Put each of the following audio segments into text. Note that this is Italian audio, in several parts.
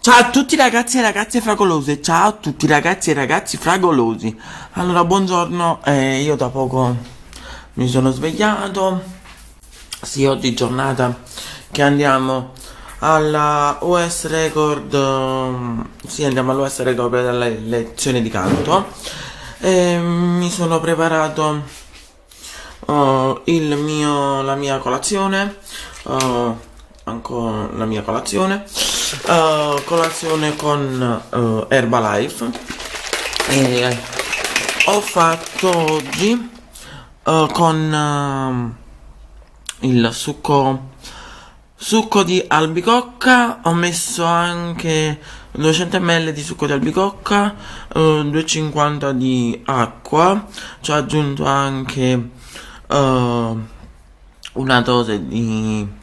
Ciao a tutti ragazzi e ragazze fragolose, ciao a tutti ragazzi e ragazzi fragolosi. Allora, buongiorno, io da poco mi sono svegliato. Sì, oggi è giornata che andiamo alla US Record, sì, andiamo all'US Record per la lezione di canto. Mi sono preparato la mia colazione, ancora la mia colazione. Colazione con Herbalife e ho fatto oggi con il succo di albicocca. Ho messo anche 200 ml di succo di albicocca, 250 di acqua. Ci ho aggiunto anche una dose di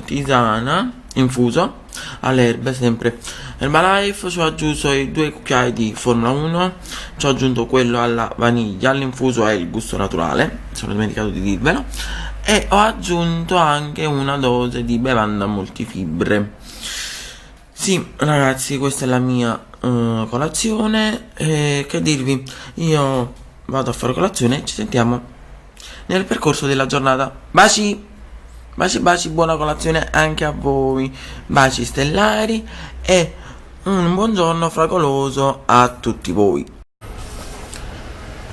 tisana infuso alle erbe, sempre Herbalife. Ci ho aggiunto i 2 cucchiai di Formula 1, ci ho aggiunto quello alla vaniglia, all'infuso è il gusto naturale, sono dimenticato di dirvelo, e ho aggiunto anche una dose di bevanda multifibre. Sì ragazzi, questa è la mia colazione, che dirvi, io vado a fare colazione, ci sentiamo nel percorso della giornata. Baci! Baci baci, buona colazione anche a voi, baci stellari e un buongiorno fragoloso a tutti voi.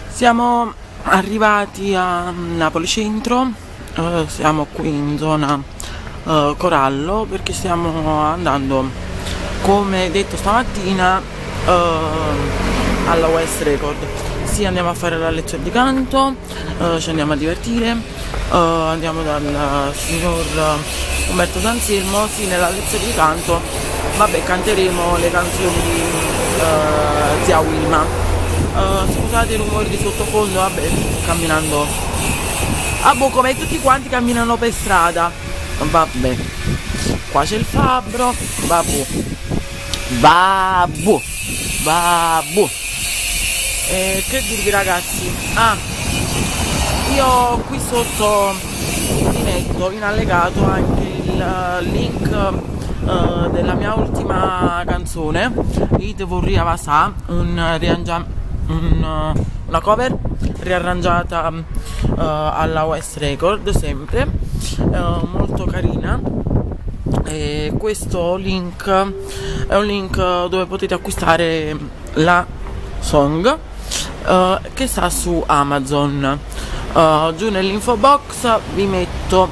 Siamo arrivati a Napoli Centro, siamo qui in zona Corallo perché stiamo andando, come detto stamattina, alla US Record. Sì, andiamo a fare la lezione di canto, ci andiamo a divertire, andiamo dal signor Umberto Sanselmo. Sì, nella lezione di canto, vabbè, canteremo le canzoni di Zia Wilma. Scusate i rumori di sottofondo, vabbè, camminando a boh, come tutti quanti camminano per strada, vabbè. Qua c'è il fabbro, babbo. Che dirvi ragazzi? Io qui sotto vi metto in allegato anche il link della mia ultima canzone, Ite vorria vasà, una cover riarrangiata alla US Record, sempre molto carina. E questo link è un link dove potete acquistare la song, che sta su Amazon. Giù nell'info box vi metto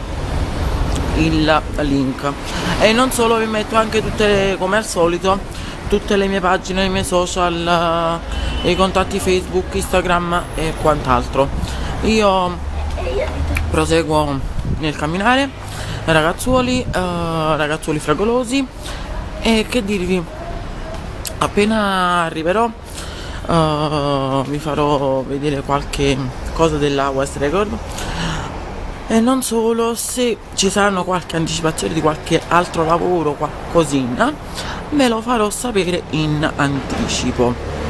il link, e non solo, vi metto anche come al solito tutte le mie pagine, i miei social, i contatti Facebook, Instagram e quant'altro. Io proseguo nel camminare, ragazzuoli fragolosi, e che dirvi, appena arriverò vi farò vedere qualche cosa della US Record, e non solo, se ci saranno qualche anticipazione di qualche altro lavoro, qualcosina, ve lo farò sapere in anticipo.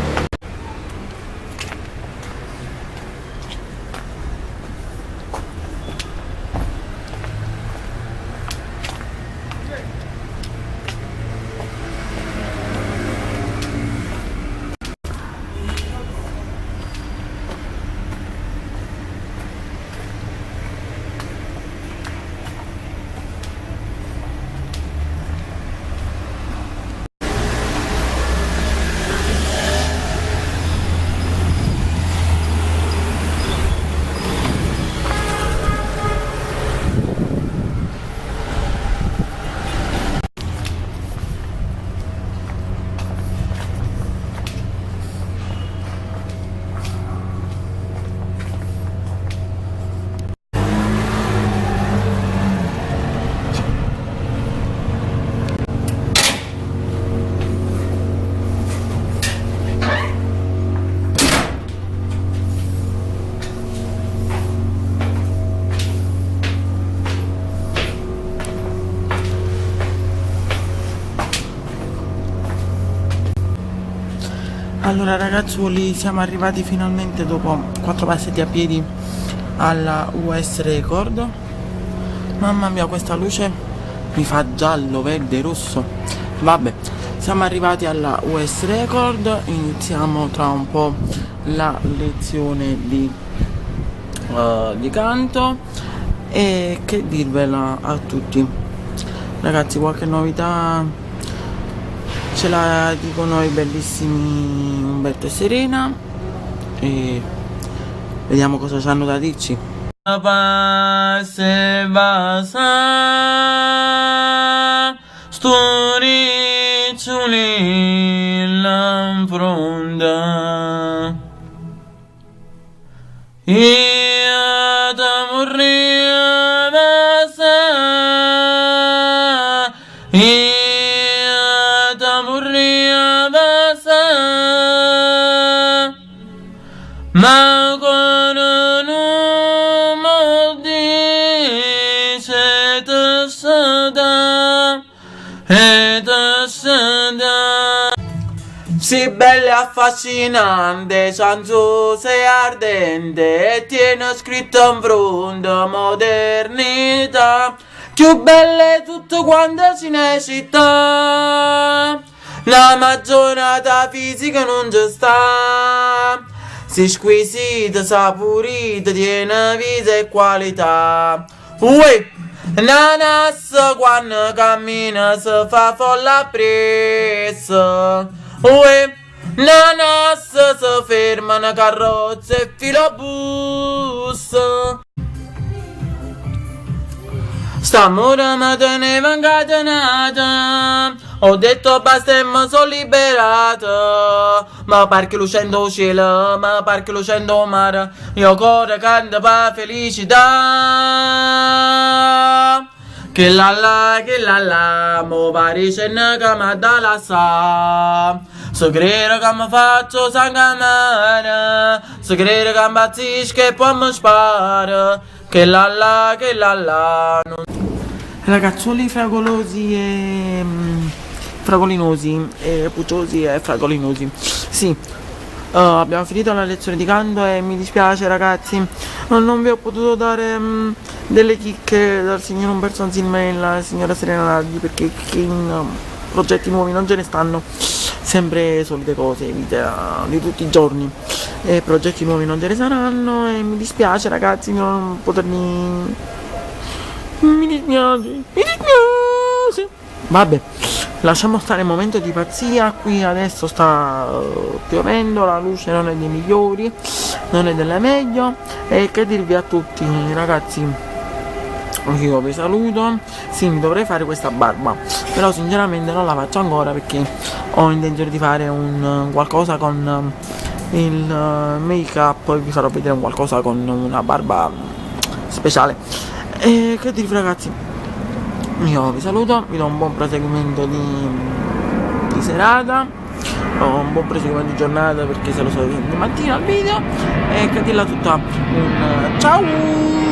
Allora ragazzuoli, siamo arrivati finalmente dopo 4 passetti a piedi alla US Record. Mamma mia, questa luce mi fa giallo, verde, rosso, Vabbè, siamo arrivati alla US Record, iniziamo tra un po' la lezione di canto e che dirvela a tutti. Ragazzi, qualche novità ce la dicono i bellissimi Umberto e Serena e vediamo cosa ci hanno da dirci. Se basa sturicciuli l'ampronda io t'amorria basa io t'amorria basa ma quando non mi dice te sada e te sada sì bella e affascinante, chanzosa e ardente e tiene scritto in fronte modernità più belle tutte quante città la maggiorata fisica non ci sta si squisita, saporita, tiene vita e qualità. Uè, nanas quando cammina si fa folla appresso. Uè, nanas si ferma una carrozza e filobus. St'amore mi teneva incatenata. Ho detto basta e mi sono liberata. Ma perché lucendo il cielo, ma perché lucendo il mare, io corro canto per felicità. Che la la, mo pare scena che mi dà la sa. Se crede che mi faccio sangamare, se crede che mi bazzisco e poi mi spara. Che la, ragazzuoli fragolosi e fragolinosi e pucciosi e fragolinosi. Sì, abbiamo finito la lezione di canto e mi dispiace ragazzi, non vi ho potuto dare delle chicche dal signor Umberto Anzilma e la signora Serena Nardi perché in progetti nuovi non ce ne stanno, sempre solite cose, vita di tutti i giorni e progetti nuovi non ce ne saranno e mi dispiace ragazzi non potermi... Mi dispiace. Vabbè, lasciamo stare il momento di pazzia. Qui adesso sta piovendo, la luce non è dei migliori, non è delle meglio. E che dirvi a tutti ragazzi, io vi saluto. Sì, mi dovrei fare questa barba, però sinceramente non la faccio ancora perché ho intenzione di fare un qualcosa con il make up e vi farò vedere un qualcosa con una barba speciale. E che dirvi ragazzi, io vi saluto, vi do un buon proseguimento di serata, un buon proseguimento di giornata perché se lo so di mattina al video e che dirla tutta un ciao.